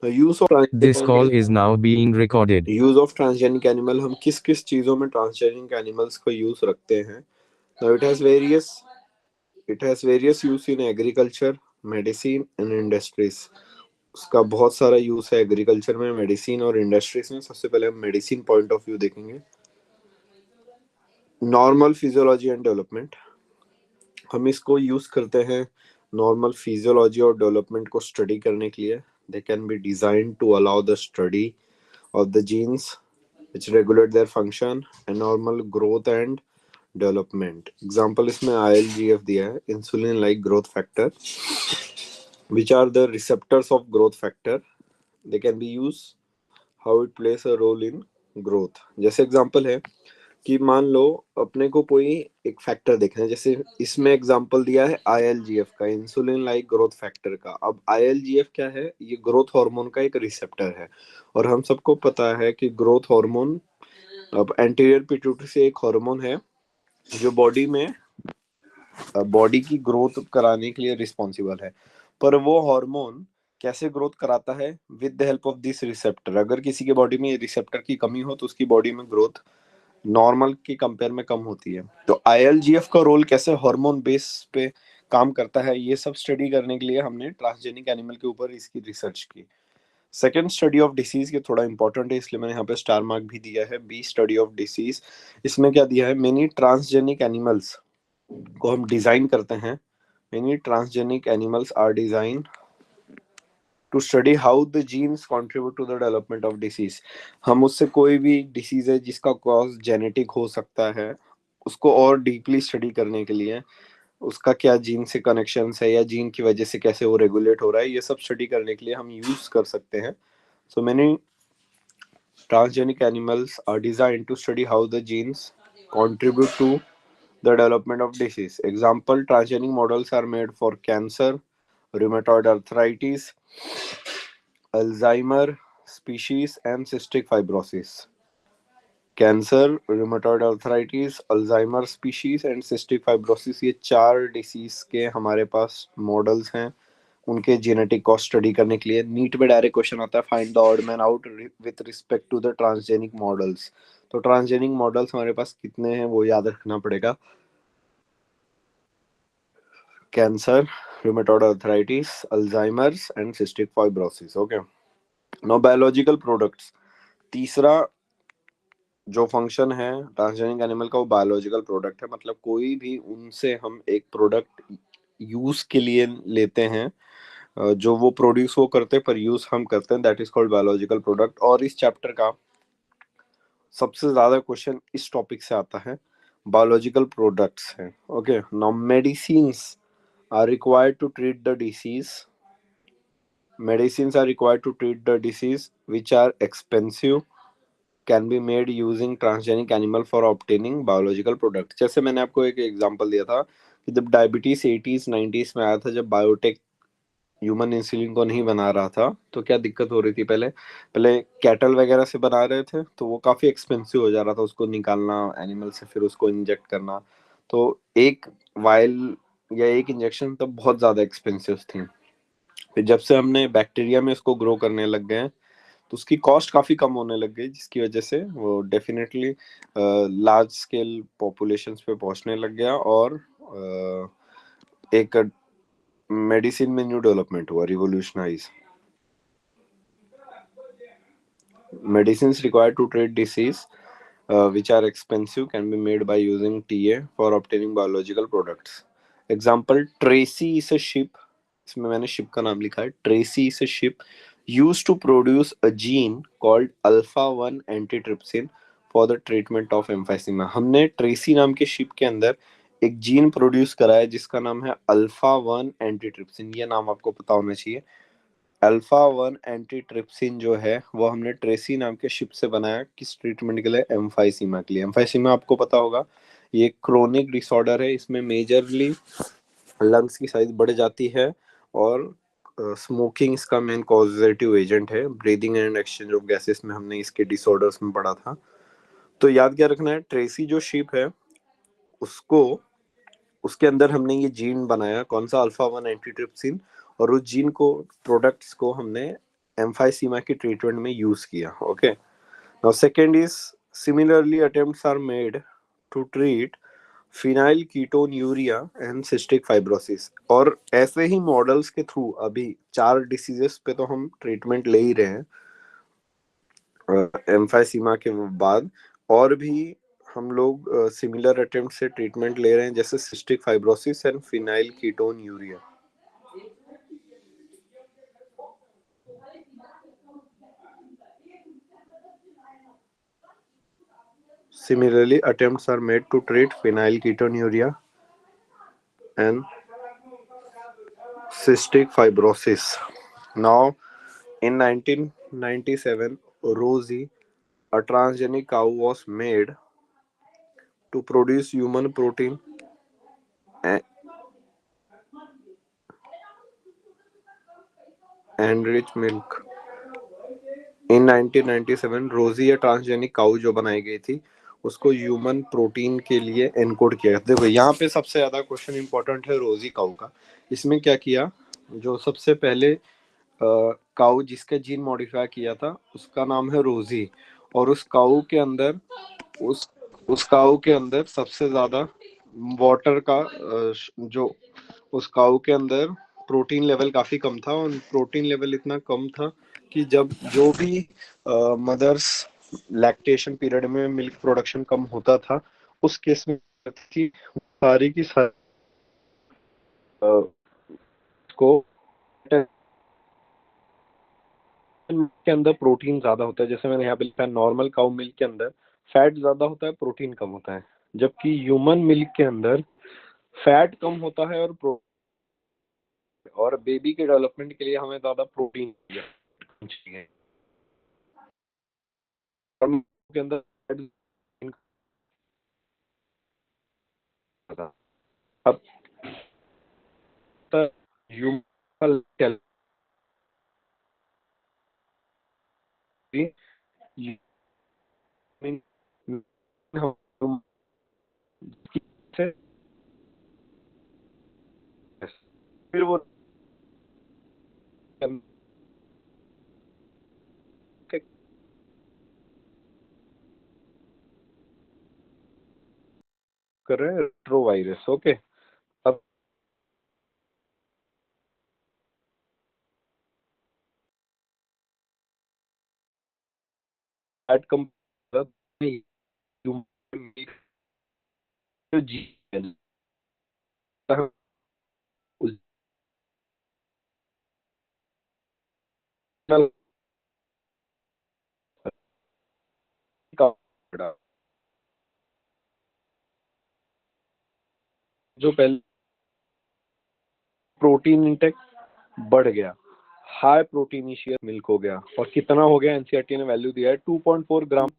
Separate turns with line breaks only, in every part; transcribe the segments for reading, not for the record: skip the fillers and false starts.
Use of
This call is now being recorded.
Transgenic animal, हम किस किस चीजों में ट्रांसजेनिक एनिमल्स का यूज रखते हैं। Now it has various use in agriculture, medicine and industries. उसका बहुत सारा यूज है एग्रीकल्चर में, मेडिसिन और इंडस्ट्रीज में। सबसे पहले हम मेडिसिन पॉइंट ऑफ व्यू देखेंगे। नॉर्मल फिजियोलॉजी एंड डेवलपमेंट, हम इसको यूज करते हैं नॉर्मल फिजियोलॉजी और डेवलपमेंट को स्टडी करने के लिए। They can be design to allow the study of the genes which regulate their function and normal growth and development. Example इसमें ILGF दिया है, insulin like growth factor, which are the receptors of growth factor. They can be used how it plays a role in growth. जैसे example है कि मान लो अपने को कोई एक फैक्टर देखना है, जैसे इसमें एग्जांपल दिया है ILGF का, इंसुलिन लाइक ग्रोथ फैक्टर का। अब ILGF क्या है? ये ग्रोथ हार्मोन का एक रिसेप्टर है, और हम सबको पता है कि ग्रोथ हार्मोन, अब एंटीरियर पिट्यूटरी से एक हार्मोन है जो बॉडी की ग्रोथ कराने के लिए रिस्पॉन्सिबल है। पर वो हार्मोन कैसे ग्रोथ कराता है? With the help of this receptor. अगर किसी के बॉडी में रिसेप्टर की कमी हो तो उसकी बॉडी में ग्रोथ नॉर्मल की कंपेयर में कम होती है। तो ILGF का रोल कैसे हार्मोन बेस पे काम करता है, ये सब स्टडी करने के लिए हमने ट्रांसजेनिक एनिमल के ऊपर इसकी रिसर्च की। सेकेंड, स्टडी ऑफ डिसीज, ये थोड़ा इंपॉर्टेंट है इसलिए मैंने यहाँ पे स्टार मार्क भी दिया है। B, study of disease. इसमें क्या दिया है? मेनी ट्रांसजेनिक एनिमल्स को हम डिजाइन करते हैं। Many transgenic animals are design to study how the genes contribute to the development of disease. हम उससे कोई भी डिसीज है जिसका कॉज जेनेटिक हो सकता है, उसको और डीपली स्टडी करने के लिए उसका क्या जीन से कनेक्शन है या जीन की वजह से कैसे वो रेगुलेट हो रहा है, ये सब स्टडी करने के लिए हम यूज कर सकते हैं। So many transgenic animals are designed to study how the genes contribute to the development of disease. Example, transgenic models are made for cancer, rheumatoid arthritis, Alzheimer species, and cystic fibrosis. Cancer, rheumatoid arthritis, Alzheimer species and cystic fibrosis, ये 4 disease के हमारे पास models हैं उनके genetic को study करने के लिए। NEET में डायरेक्ट क्वेश्चन आता है, find the odd man out with respect to the transgenic models. तो ट्रांसजेनिक मॉडल्स हमारे पास कितने हैं वो याद रखना पड़ेगा। Cancer, rheumatoid arthritis, Alzheimer's and cystic fibrosis. Okay, now biological products. तीसरा जो फंक्शन है ट्रांसजेनिक एनिमल का, वो बायोलॉजिकल प्रोडक्ट है। मतलब कोई भी उनसे हम एक प्रोडक्ट यूज के लिए लेते हैं, जो वो प्रोड्यूस वो करते हैं पर यूज हम करते हैं, that is called biological product. और इस चैप्टर का सबसे ज्यादा क्वेश्चन इस टॉपिक से आता है, बायोलॉजिकल प्रोडक्ट्स है। Okay, now medicines are required to treat the disease. Medicines are required to treat the disease which are expensive, can be made using transgenic animal for obtaining biological product। जैसे मैंने आपको एक example दिया था कि जब diabetes 80s 90s में आया था, जब बायोटेक ह्यूमन इंसुलिन को नहीं बना रहा था, तो क्या दिक्कत हो रही थी? पहले पहले कैटल वगैरह से बना रहे थे तो वो काफी एक्सपेंसिव हो जा रहा था, उसको निकालना एनिमल से फिर उसको इंजेक्ट करना। तो एक वायल या एक इंजेक्शन तब बहुत ज्यादा एक्सपेंसिव थी। फिर जब से हमने बैक्टीरिया में इसको ग्रो करने लग गए हैं तो उसकी कॉस्ट काफी कम होने लग गई, जिसकी वजह से वो डेफिनेटली लार्ज स्केल पॉपुलेशंस पे पहुंचने लग गया, और एक मेडिसिन में न्यू डेवलपमेंट हुआ, revolutionise. Medicines required to treat disease which are expensive can be made by using TA for obtaining biological products. Example, Tracy is a ship, इसमें मैंने शिप का नाम लिखा है। Tracy is a ship used to produce a gene called alpha 1 antitrypsin for the treatment of emphysema। हमने Tracy नाम के ship के अंदर एक जीन प्रोड्यूस करा है जिसका नाम है अल्फा 1 एंटीट्रिप्सिन। ये नाम आपको पता होना चाहिए। अल्फा 1 एंटीट्रिप्सिन जो है वो हमने ट्रेसी नाम के शिप से बनाया, किस ट्रीटमेंट के लिए? एम्फाइसीमा के लिए। एम्फाइसीमा आपको पता होगा ये क्रोनिक डिसऑर्डर है, इसमें मेजरली लंग्स की साइज बढ़ जाती है, और स्मोकिंग इसका मेन कॉजेटिव एजेंट है। Breathing and exchange of gases में हमने इसके डिसऑर्डर्स में पढ़ा था। तो याद क्या रखना है, ट्रेसी जो शिप है उसको, उसके अंदर हमने ये जीन बनाया, कौन सा? Alpha 1 antitrypsin. और उस जीन को, प्रोडक्ट्स को हमने एम्फाइसीमा की ट्रीटमेंट में यूज किया. Okay, now second is similarly attempts are made to treat phenylketonuria and cystic fibrosis. और ऐसे ही मॉडल्स के थ्रू अभी 4 डिसीजेस पे तो हम ट्रीटमेंट ले ही रहे हैं एम्फाइसीमा के बाद. और भी हम लोग सिमिलर अटेम्प्ट से ट्रीटमेंट ले रहे हैं, जैसे cystic fibrosis and phenyl ketone urea. Similarly, attempts are made to treat phenylketonuria and cystic fibrosis. Now, in 1997, Rosie, a transgenic cow, was made to produce human protein and rich milk. इन 1997 रोजी या transgenic cow जो बनाई गई थी उसको human protein के लिए encode किया गया. देखो यहाँ पे सबसे ज्यादा क्वेश्चन इंपॉर्टेंट है रोजी काउ का. इसमें क्या किया, जो सबसे पहले काउ जिसका जीन मॉडिफाई किया था उसका नाम है रोजी. और उस काउ के अंदर उस काउ के अंदर सबसे ज्यादा वाटर का जो उस काउ के अंदर प्रोटीन लेवल काफी कम था. और प्रोटीन लेवल इतना कम था कि जब जो भी मदर्स लैक्टेशन पीरियड में मिल्क प्रोडक्शन कम होता था उस केस में थी सारी की सारी को मिल्क के अंदर प्रोटीन ज्यादा होता है. जैसे मैंने यहाँ पे लिखा है, नॉर्मल काउ मिल्क के अंदर फैट ज्यादा होता है, प्रोटीन कम होता है. जबकि ह्यूमन मिल्क के अंदर फैट कम होता है और बेबी के डेवलपमेंट के लिए हमें ज्यादा प्रोटीन चाहिए. के अंदर अब ह्यूमन फिर वो कर रहे हैं रेट्रोवायरस. ओके, अब फैट कम जी जो पहले प्रोटीन इंटेक बढ़ गया, हाई प्रोटीनिशियस मिल्क हो गया. और कितना हो गया, एनसीईआरटी ने वैल्यू दिया है 2.4 ग्राम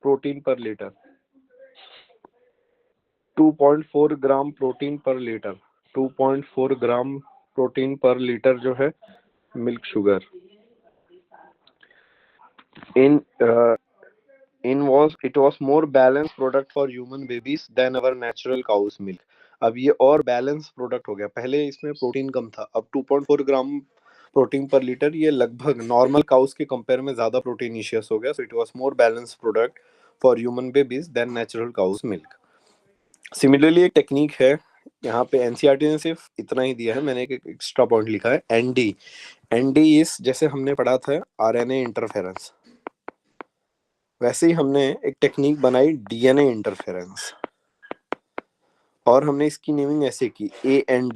प्रोटीन पर लीटर. 2.4 ग्राम प्रोटीन पर लीटर. 2.4 ग्राम प्रोटीन पर लीटर जो है milk sugar it was more balanced product for human babies than our natural cow's milk. अब ये और बैलेंस प्रोडक्ट हो गया. पहले इसमें प्रोटीन कम था, अब 2.4 ग्राम प्रोटीन पर लीटर, ये लगभग नॉर्मल काउस के कंपेयर में ज्यादा प्रोटीनिशियस हो गया. So it was more balance product for human babies than natural cow's milk. Similarly एक टेक्निक है, यहाँ पे एनसीईआरटी ने सिर्फ इतना ही दिया है, मैंने एक एक्स्ट्रा पॉइंट लिखा है एनडी. एनडी इज, जैसे हमने पढ़ा था आरएनए इंटरफेरेंस, वैसे ही हमने एक टेक्निक बनाई डीएनए इंटरफेरेंस. और हमने इसकी नेमिंग ऐसे की ए एन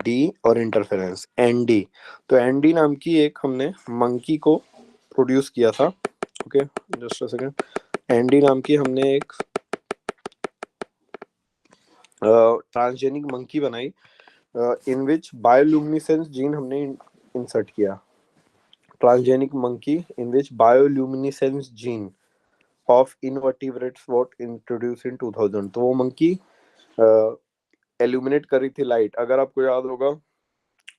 डी और इंटरफेरेंस एनडी. तो एनडी नाम की एक हमने मंकी को प्रोड्यूस किया था. Okay, just a second. ANDi नाम की हमने एक ट्रांसजेनिक मंकी बनाई इन विच बायोल्यूमिनेसेंस जीन हमने इंसर्ट किया. Transgenic monkey in which bioluminescence gene of invertebrates what introduce in 2000. तो वो मंकी एल्यूमिनेट करी थी लाइट. अगर आपको याद होगा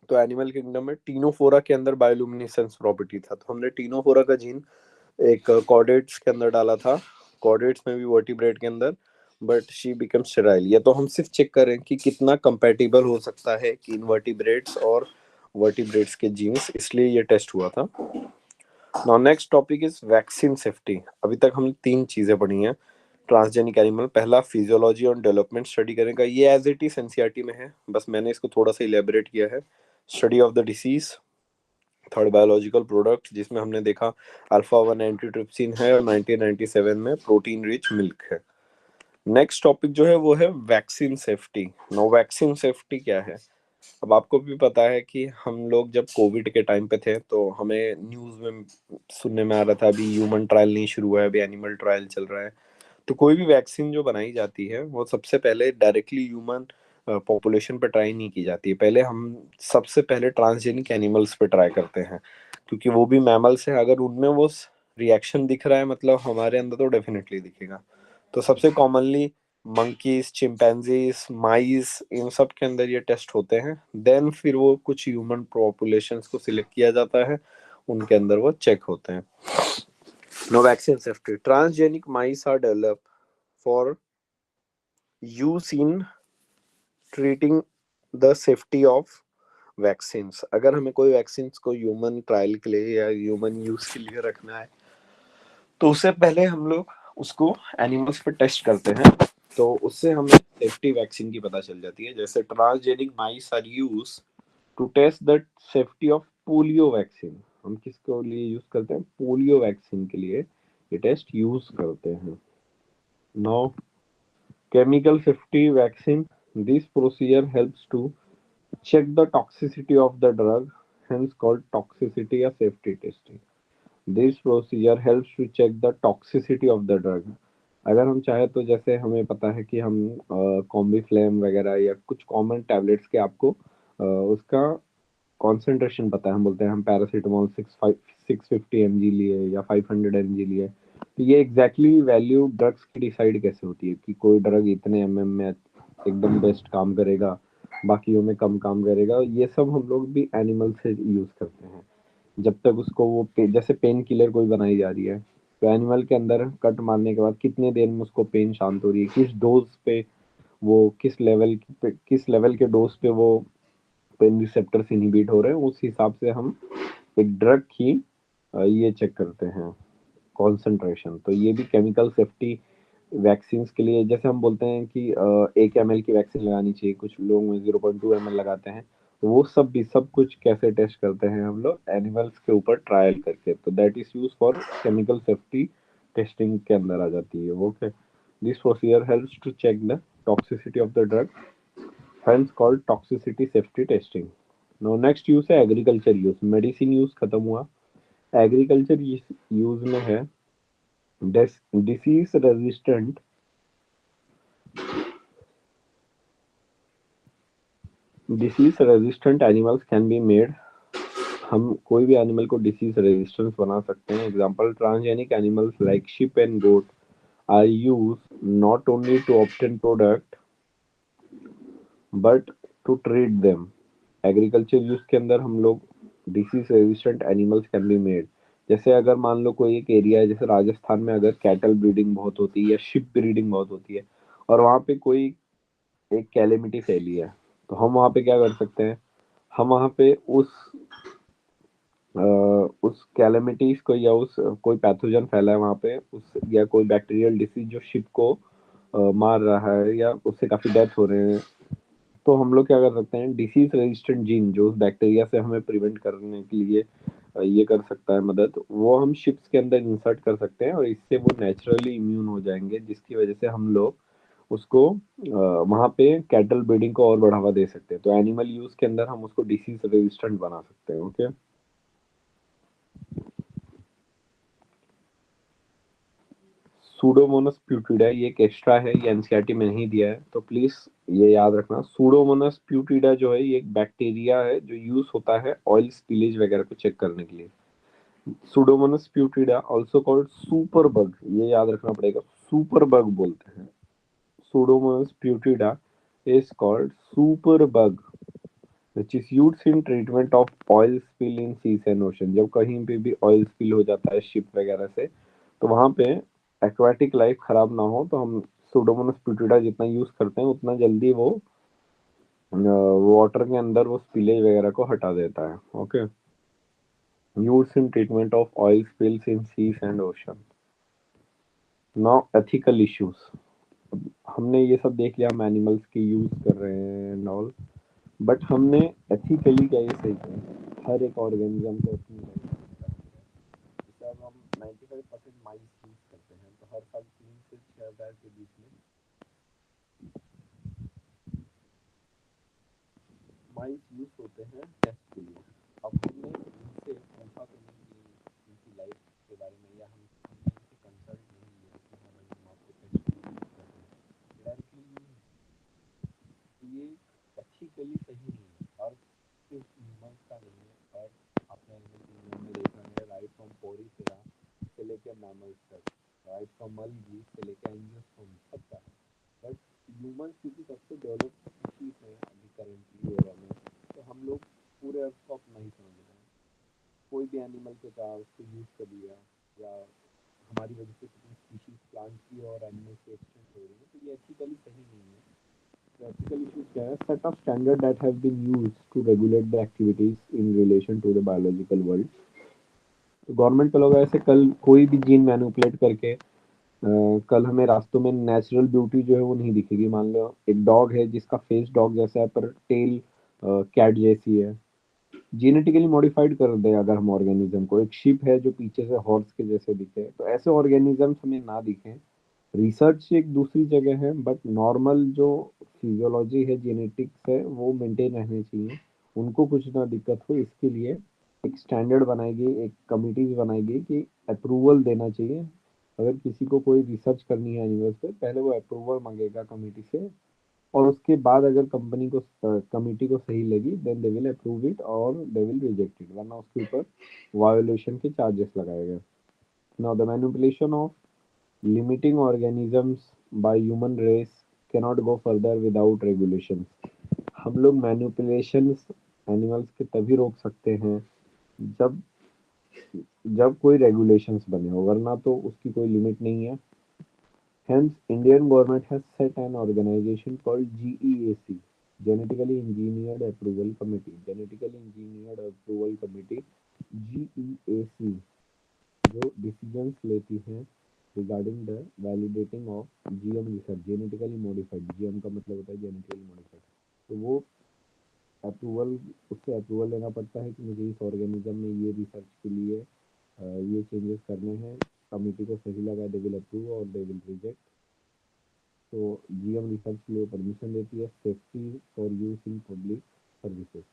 तो एनिमल किंगडम में टीनोफोरा के अंदर बायोल्यूमिनेसेंस प्रॉपर्टी था. तो हमने टीनोफोरा का जीन एक कॉर्डेट्स के अंदर डाला था, कॉर्डेट्स में भी वर्टिब्रेट के अंदर, बट शी बिकम स्टेराइल. ये तो हम सिर्फ चेक करें कि कितना कंपैटिबल हो सकता है कि इनवर्टिब्रेट्स और वर्टिब्रेट्स के जीन्स, इसलिए ये टेस्ट हुआ था। Now next topic is vaccine safety. अभी तक हम 3 चीजें पढ़ी हैं ट्रांसजेनिक एनिमल। पहला फिजियोलॉजी और डेवलपमेंट स्टडी करेगा, ये एज इट इज एनसीईआरटी में है, बस मैंने इसको थोड़ा सा इलेबोरेट किया है। Study of the disease. Third biological product, जिसमें हमने देखा अल्फा 1 एंटीट्रिप्सिन है और 1997 में प्रोटीन रिच मिल्क है। नेक्स्ट टॉपिक जो है वो है vaccine safety. No vaccine safety क्या है? अब आपको भी पता है कि हम लोग जब कोविड के टाइम पे थे तो हमें न्यूज में सुनने में आ रहा था अभी ह्यूमन ट्रायल नहीं शुरू हुआ है, अभी एनिमल ट्रायल चल रहा है। तो कोई भी वैक्सीन जो बनाई जाती है वो सबसे पहले डायरेक्टली ह्यूमन पॉपुलेशन पे ट्राई नहीं की जाती है, पहले हम सबसे पहले ट्रांसजेनिक एनिमल्स पे ट्राई करते हैं, क्योंकि वो भी मैमल्स है। अगर उनमें वो रिएक्शन दिख रहा है मतलब हमारे अंदर तो डेफिनेटली दिखेगा। तो सबसे कॉमनली मंकीज, चिंपैंजीज, माइस, इन सब के अंदर ये टेस्ट होते हैं। देन फिर वो कुछ ह्यूमन पॉपुलेशंस को सिलेक्ट किया जाता है, उनके अंदर वो चेक होते हैं। No vaccine safety. Transgenic mice are develop for use in treating the safety of vaccine. अगर हमें कोई वैक्सीन को ह्यूमन ट्रायल के लिए या ह्यूमन यूज के लिए रखना है तो उससे पहले हम लोग उसको एनिमल्स पे टेस्ट करते हैं, तो उससे हमें सेफ्टी वैक्सीन की पता चल जाती है। जैसे transgenic mice are use to test the safety of polio vaccine. हम किसके लिए यूज करते हैं? पोलियो वैक्सीन के लिए ये टेस्ट यूज करते हैं। Now chemical safety vaccine, this procedure helps to check the toxicity of the drug, hence called toxicity or safety testing. This procedure helps to check the toxicity of the drug. अगर हम चाहे तो जैसे हमें पता है कि हम कॉम्बीफ्लेम वगैरह या कुछ कॉमन टैबलेट्स के आपको उसका कॉन्सेंट्रेशन पता है, हम बोलते हैं हम पैरासीटामोल 650 mg लिए या 500 mg लिए, तो ये एग्जैक्टली वैल्यू ड्रग्स की डिसाइड कैसे होती है कि कोई ड्रग इतने में एकदम बेस्ट काम करेगा, बाकियों में कम काम करेगा। ये सब हम लोग भी एनिमल से यूज करते हैं। जब तक उसको वो जैसे पेन किलर कोई बनाई जा रही है तो एनिमल के अंदर कट मारने के बाद कितने देर में उसको पेन शांत हो रही है, किस डोज पे वो किस लेवल के डोज पे वो पेन रिसेप्टर्स इनहिबिट हो रहे हैं, उस हिसाब से हम एक ड्रग की ये चेक करते हैं कॉन्सेंट्रेशन। तो ये भी केमिकल सेफ्टी वैक्सीन के लिए, जैसे हम बोलते हैं कि 1 ml की वैक्सीन लगानी चाहिए, कुछ लोग में 0.2 ml लगाते हैं, तो वो सब भी सब कुछ कैसे टेस्ट करते हैं हम लोग एनिमल्स के ऊपर ट्रायल करके, तो that is use for chemical safety testing के अंदर आ जाती है। Okay, this procedure helps to check the toxicity of the drug, hence called toxicity safety testing. Now next use है एग्रीकल्चर यूज। मेडिसिन यूज खत्म हुआ, एग्रीकल्चर यूज में है disease resistant animals can be made. हम कोई भी animal को disease resistance बना सकते हैं। Example, transgenic animals like sheep and goat are used not only to obtain product but to treat them. Agriculture use के अंदर हम लोग disease resistant animals can be made. जैसे अगर मान लो कोई एक एरिया है, जैसे राजस्थान में अगर कैटल ब्रीडिंग बहुत होती है या शिप ब्रीडिंग बहुत होती है और वहाँ पे कोई एक कैलेमिटी फैली है, तो हम वहाँ पे क्या कर सकते हैं? हम वहाँ पे उस कैलेमिटीज को या उस कोई पैथोजन फैला है वहाँ पे उस या कोई बैक्टीरियल डिसीज जो शिप को मार रहा है या उससे काफी डेथ हो रहे हैं, तो हम लोग क्या कर सकते हैं? डिसीज रेजिस्टेंट जीन जो उस बैक्टीरिया से हमें प्रिवेंट करने के लिए ये कर सकता है मदद, वो हम शिप्स के अंदर इंसर्ट कर सकते हैं और इससे वो नेचुरली इम्यून हो जाएंगे, जिसकी वजह से हम लोग उसको वहाँ पे कैटल ब्रीडिंग को और बढ़ावा दे सकते हैं। तो एनिमल यूज के अंदर हम उसको डिसीज रेजिस्टेंट बना सकते हैं। ओके, सूडोमोनास प्यूटिडा ये एक एक्स्ट्रा है, ये एनसीईआरटी में नहीं दिया है, तो प्लीज ये याद रखना। सूडोमोनास प्यूटिडा जो है ये एक बैक्टीरिया है जो यूज होता है ऑयल स्पिलेज वगैरह को चेक करने के लिए। Pseudomonas प्यूटिडा also called super bug, ये याद रखना पड़ेगा, सुपर बग बोलते हैं। Pseudomonas प्यूटिडा is called super bug which is used in treatment of oil spill in seas and ocean। जब कहीं पे भी ऑयल स्पिल हो जाता है शिप वगैरह से, तो वहां पे एक्वाटिक लाइफ खराब ना हो तो हम सूडोमोनास प्यूटिडा जितना यूज करते हैं उतना जल्दी वो वाटर के अंदर वो स्पिलेज वगैरह को हटा देता है। Okay, use in treatment of oil spills in seas and ocean. Now ethical issues, हमने ये सब देख लिया, हम एनिमल्स की यूज कर रहे हैं एंड ऑल, बट हमने एथिकली क्या ये सही किया? हर एक ऑर्गेनिज्म को अपनी लाइफ, जैसे अब हम 95% माइस यूज करते हैं, तो हर साल 3 से 6 हज़ार के बीच में माइस यूज होते हैं टेस्ट के लिए। अब हमने इनसे पूछा तो नहीं कि इनकी लाइफ के बारे में, या हमने इनसे कंसल्ट नहीं लिया कि हाँ भाई हम आपको टेस्ट के लिए यूज कर रहे हैं, डायरेक्टली ये एथिकली सही नहीं है। और सिर्फ ह्यूमंस का नहीं है, और आपने एनिमल में देखा है, राइट फ्रॉम पोरीफेरा से लेकर मैमल्स तक, राइट फ्रॉम अलगी से लेकर एंजियोस्पर्म तक का है। बट ह्यूमंस क्योंकि सबसे डेवलप्ड स्पीशीज है अभी करंटली एरा में, तो हम लोग पूरे अर्थ को अपना ही समझ रहे हैं। कोई भी एनिमल को चाहा उसको यूज कर दिया, या हमारी वजह से कितनी स्पीशीज प्लांट की और एनिमल्स की एक्सटेंट हो रही है, तो ये एथिकली सही नहीं है। Ethical issues क्या है? Set of standards that have been used to regulate the activities in relation to the biological world. तो गवर्नमेंट का लोग ऐसे, कल कोई भी जीन मैनिपुलेट करके कल हमें रास्तों में नेचुरल ब्यूटी जो है वो नहीं दिखेगी। मान लो एक डॉग है जिसका फेस डॉग जैसा है पर टेल कैट जैसी है, जेनेटिकली मॉडिफाइड कर दे अगर हम ऑर्गेनिज्म को। एक शिप है जो पीछे से हॉर्स के जैसे दिखे, तो ऐसे ऑर्गेनिजम्स हमें ना दिखें। रिसर्च एक दूसरी जगह है, बट नॉर्मल जो फिजियोलॉजी है, जेनेटिक्स है, वो मेंटेन रहने चाहिए, उनको कुछ ना दिक्कत हो। इसके लिए एक स्टैंडर्ड बनाएगी, एक कमिटीज बनाएगी कि अप्रूवल देना चाहिए। अगर किसी को कोई रिसर्च करनी है एनिमल्स पे, पहले वो अप्रूवल मांगेगा कमिटी से, और उसके बाद अगर कंपनी को कमिटी को सही लगी, then they will approve it और दे विल रिजेक्ट इट, वरना उसके ऊपर वायोलेशन के चार्जेस लगाए गए। Now the manipulation of limiting organisms by human race cannot go further without regulations। हम लोग मैनिपुलेशंस एनिमल्स के तभी रोक सकते हैं जब जब कोई रेगुलेशंस बने हो, वरना तो उसकी कोई लिमिट नहीं है। Hence, Indian government has set an organization called GEAC, Genetically Engineered Approval Committee, Genetically Engineered Approval Committee, GEAC, जो डिसीजंस लेती हैं regarding the validating of GM research, genetically modified. GM का मतलब होता है जेनेटिकली मॉडिफाइड। तो वो अप्रूवल, उससे अप्रूवल लेना पड़ता है कि मुझे इस ऑर्गेनिज्म में ये रिसर्च के लिए ये चेंजेस करने हैं। कमिटी को सही लगा, दे विल अप्रूव और दे विल रिजेक्ट। तो जीएम रिसर्च के लिए परमिशन देती है, safety for use in public services.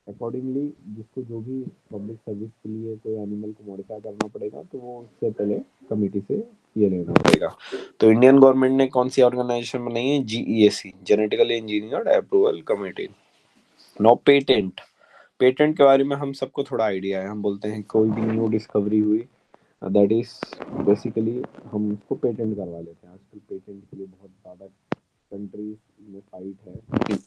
Accordingly जिसको जो भी पब्लिक सर्विस के लिए कोई एनिमल को मॉडिफाई करना पड़ेगा, तो वो उससे पहले कमिटी से ये लेना पड़ेगा। तो इंडियन गवर्नमेंट ने कौन सी ऑर्गेनाइजेशन बनाई है? GEAC, genetically engineered approval committee. No patent, patent के बारे में हम सबको थोड़ा आइडिया है। हम बोलते हैं कोई भी न्यू डिस्कवरी हुई, दैट इज बेसिकली हम उसको पेटेंट करवा लेते हैं। आजकल पेटेंट के लिए बहुत ज़्यादा कंट्रीज में फाइट है,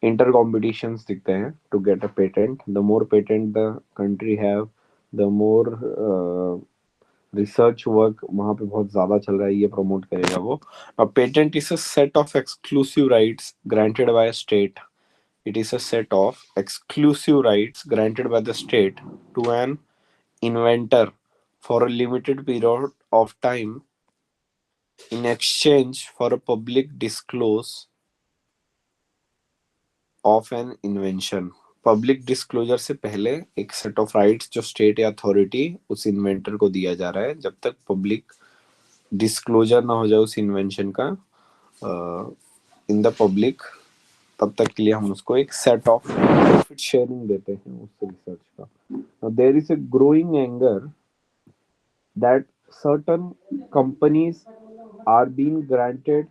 इंटर कॉम्पिटिशंस दिखते हैं to get a patent. The more patent the country have, the more research work वहाँ पे बहुत ज़्यादा चल रहा है, ये प्रमोट करेगा वो। अब patent is a set of exclusive rights granted by state. It is a set of exclusive rights granted by the state to an inventor for a limited period of time in exchange for a public disclose of an invention। Public disclosure से पहले एक set of rights जो state या authority उस inventor को दिया जा रहा है, जब तक पब्लिक डिस्क्लोजर ना हो जाए उस इन्वेंशन का इन द पब्लिक, तब तक के लिए हम उसको एक सेट ऑफ प्रॉफिट शेयरिंग देते हैं उस रिसर्च का। Now, there is a growing anger that certain companies are being granted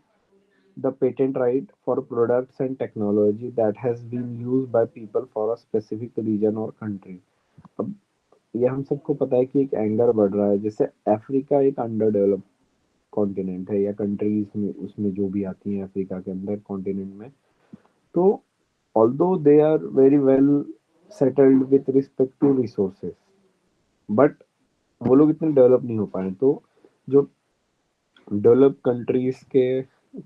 the patent right for products and technology that has been used by people for a specific region or country। अब ये हम सबको पता है कि एक anger बढ़ रहा है। जैसे अफ्रीका एक अंडर डेवलप कॉन्टिनेंट है, या कंट्रीज में उसमें जो भी आती हैं अफ्रीका के अंदर कॉन्टिनेंट में, तो although they are very well settled with respect to resources, but वो लोग इतने डेवलप नहीं हो पाए। तो जो डेवलप कंट्रीज के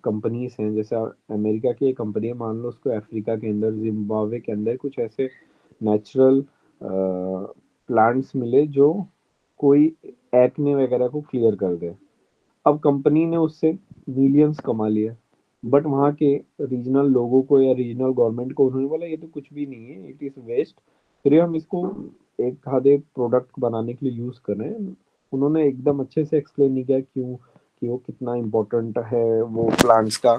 कंपनीज हैं, जैसे अमेरिका की एक कंपनी है, मान लो उसको अफ्रीका के अंदर, जिम्बाब्वे के अंदर कुछ ऐसे नेचुरल प्लांट्स मिले जो कोई एक्ने वगैरह को क्लियर कर दे। अब कंपनी ने उससे मिलियंस कमा लिया, बट वहाँ के रीजनल लोगों को या रीजनल गवर्नमेंट को उन्होंने बोला ये तो कुछ भी नहीं है, इट इज वेस्ट, फिर हम इसको एक आधे प्रोडक्ट बनाने के लिए यूज कर रहे हैं। उन्होंने एकदम अच्छे से एक्सप्लेन नहीं किया क्यों, कि वो कितना इम्पोर्टेंट है वो प्लांट्स का।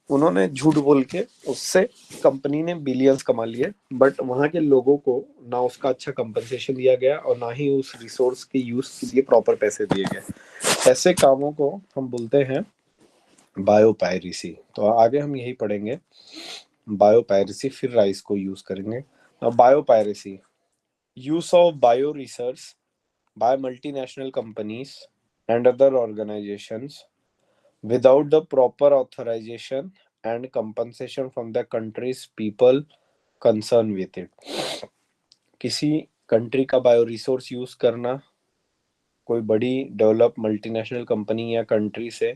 उन्होंने झूठ बोल के उससे कंपनी ने बिलियंस कमा लिए, बट वहाँ के लोगों को ना उसका अच्छा कंपनसेशन दिया गया और ना ही उस रिसोर्स के यूज के लिए प्रॉपर पैसे दिए गए। ऐसे कामों को हम बोलते हैं बायोपायरेसी। तो आगे हम यही पढ़ेंगे, बायोपायरेसी, फिर राइस को यूज करेंगे। Biopiracy, use of bio research by multinational companies and other organizations without the proper authorization and compensation from the country's people concerned with it। किसी कंट्री का बायो रिसोर्स यूज करना कोई बड़ी develop multinational company या country से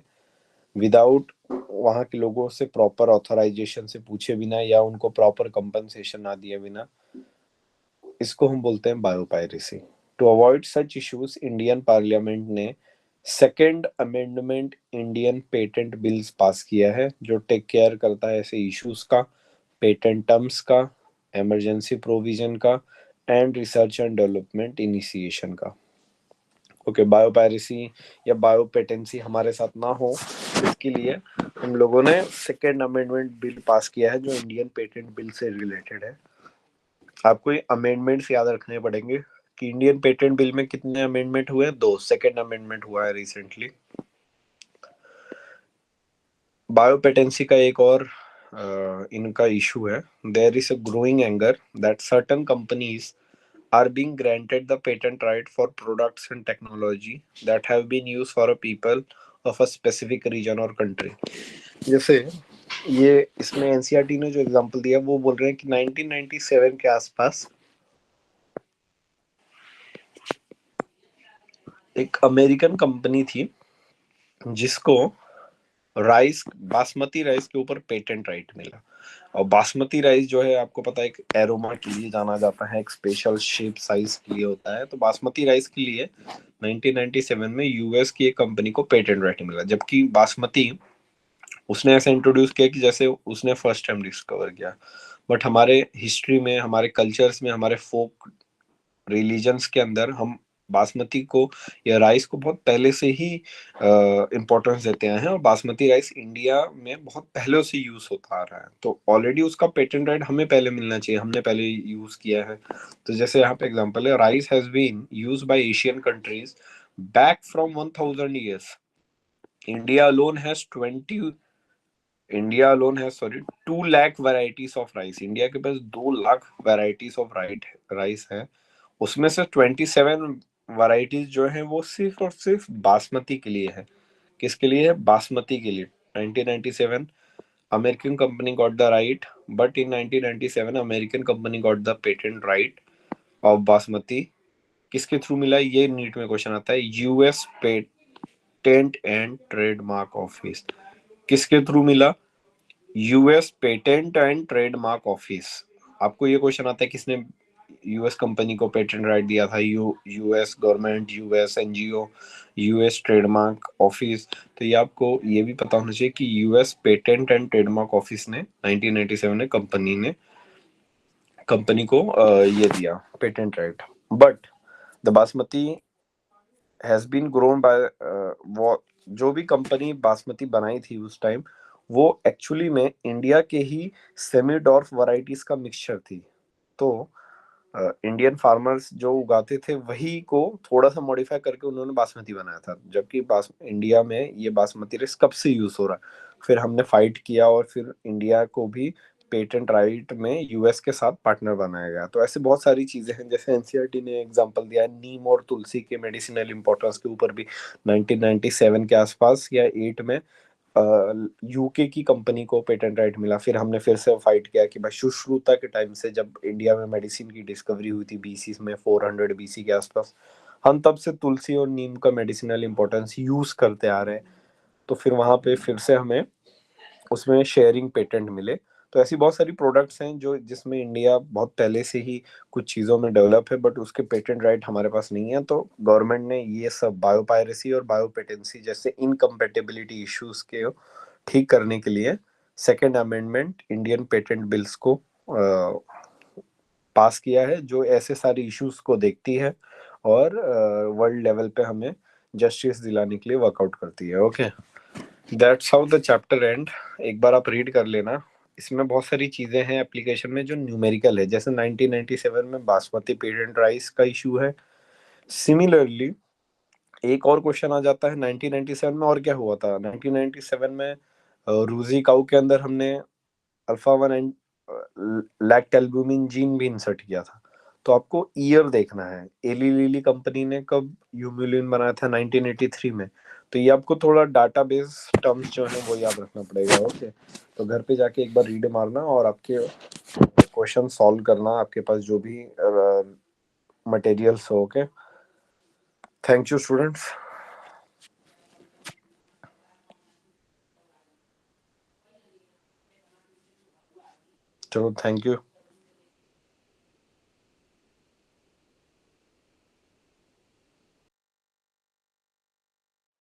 without वहाँ के लोगों से प्रॉपर ऑथराइजेशन से पूछे बिना या उनको प्रॉपर कंपनसेशन ना दिए बिना, इसको हम बोलते हैं biopiracy. To avoid such issues, Indian parliament ने second amendment Indian patent bills pass किया है, जो टेक केयर करता है ऐसे इश्यूज का, पेटेंट टर्म्स का, इमरजेंसी प्रोविजन का and research and development initiation का। ओके, बायोपायरेसी या बायोपेटेंसी हमारे साथ ना हो, इसके लिए हम लोगों ने सेकेंड अमेंडमेंट बिल पास किया है जो इंडियन पेटेंट बिल से रिलेटेड है। आपको ये अमेंडमेंट्स याद रखने पड़ेंगे कि इंडियन पेटेंट बिल में कितने अमेंडमेंट हुए हैं, 2। सेकेंड अमेंडमेंट हुआ है रिसेंटली। बायोपेटेंसी का एक और इनका इशू है, there is a growing anger that certain companies are being granted the patent right for products and technology that have been used for a people of a specific region or country। जैसे ये इसमें NCERT ने जो example दिया वो बोल रहे हैं कि 1997 के आसपास एक अमेरिकन कंपनी थी जिसको राइस, बासमती राइस के ऊपर पेटेंट राइट मिला। और बासमती राइस जो है आपको पता है एक एरोमा के लिए जाना जाता है, एक स्पेशल शेप साइज के लिए होता है। तो बासमती राइस के लिए 1997 में यूएस की एक कंपनी को पेटेंट राइट मिला, जबकि बासमती उसने ऐसे इंट्रोड्यूस किया कि जैसे उसने फर्स्ट टाइम डिस्कवर किया। बट हमारे हिस्ट्री में, हमारे कल्चर्स में, हमारे फोक रिलीजन्स के अंदर हम बासमती को या राइस को बहुत पहले से ही इम्पोर्टेंस देते आए हैं, और बासमती राइस इंडिया में बहुत पहले से यूज होता आ रहा है। तो ऑलरेडी उसका पेटेंट राइट हमें पहले मिलना चाहिए, हमने पहले यूज किया है। तो जैसे यहाँ पे एग्जांपल है, rice has been used by Asian countries back from 1000 years। India alone has 2 lakh varieties of rice. India के पास 2 लाख वैरायटीज ऑफ राइस है। उसमें से 27 वैरायटीज जो है वो सिर्फ और सिर्फ बासमती के लिए है। किसके लिए है? बासमती के लिए। 1997 American company got the right, but in 1997 American company got the patent right of basmati. किसके थ्रू मिला? ये नीट में क्वेश्चन आता है, US patent and trademark office. किसके थ्रू मिला? US patent and trademark office. आपको ये क्वेश्चन आता है किसने यूएस कंपनी को पेटेंट राइट दिया था? US government, US NGO, US trademark office. तो ये आपको ये भी पता होना चाहिए कि US patent and trademark office ने 1997 में कंपनी को ये दिया patent right. But the basmati has been grown by, वो जो भी कंपनी बासमती बनाई थी उस टाइम, वो एक्चुअली में इंडिया के ही सेमी डॉर्फ वैरायटीज का मिक्सचर थी। तो इंडियन फार्मर्स जो उगाते थे वही को थोड़ा सा मॉडिफाई करके उन्होंने बासमती बनाया था, जबकि इंडिया में ये बासमती राइस कब से यूज हो रहा है। फिर हमने फाइट किया और फिर इंडिया को भी पेटेंट राइट में यूएस के साथ पार्टनर बनाया गया। तो ऐसे बहुत सारी चीजें हैं, जैसे एनसीईआरटी ने एग्जांपल दिया है नीम और तुलसी के मेडिसिनल इंपॉर्टेंस के ऊपर भी 1997 के आसपास या 8 में यूके की कंपनी को पेटेंट राइट मिला। फिर हमने फिर से फाइट किया कि भाई सुश्रुता के टाइम से, जब इंडिया में मेडिसिन की डिस्कवरी हुई थी बीसी में, 400 बीसी के आसपास, हम तब से तुलसी और नीम का मेडिसिनल इंपॉर्टेंस यूज करते आ रहे हैं। तो फिर वहां पे फिर से हमें उसमें शेयरिंग पेटेंट मिले। तो ऐसी बहुत सारी प्रोडक्ट्स हैं जो जिसमें इंडिया बहुत पहले से ही कुछ चीज़ों में डेवलप है, बट उसके पेटेंट राइट हमारे पास नहीं है। तो गवर्नमेंट ने ये सब बायोपायरेसी और बायोपेटेंसी जैसे इनकम्पेटेबिलिटी इश्यूज के ठीक करने के लिए second amendment Indian patent bills को पास किया है, जो ऐसे सारे इश्यूज को देखती है और वर्ल्ड लेवल पे हमें जस्टिस दिलाने के लिए वर्कआउट करती है। Okay, that's how the chapter and. एक बार आप रीड कर लेना। इसमें बहुत सारी चीजें हैं एप्लीकेशन में जो न्यूमेरिकल है, जैसे 1997 में बासमती पेटेंट राइस का इशू है। सिमिलरली एक और क्वेश्चन आ जाता है 1997 में, और क्या हुआ था 1997 में, रूजी काऊ के अंदर हमने अल्फा वन एंड लैक्टैल्बुमिन जीन भी इंसर्ट किया था। तो आपको ईयर देखना है, एली लिली कंपनी ने कब यूम्यूलिन बनाया था 1983 में। तो ये आपको थोड़ा डाटाबेस टर्म्स जो है वो याद रखना पड़ेगा। ओके, तो घर पे जाके एक बार रीड मारना और आपके क्वेश्चन सॉल्व करना, आपके पास जो भी मटेरियल्स हो। Okay, thank you students. चलो, थैंक यू।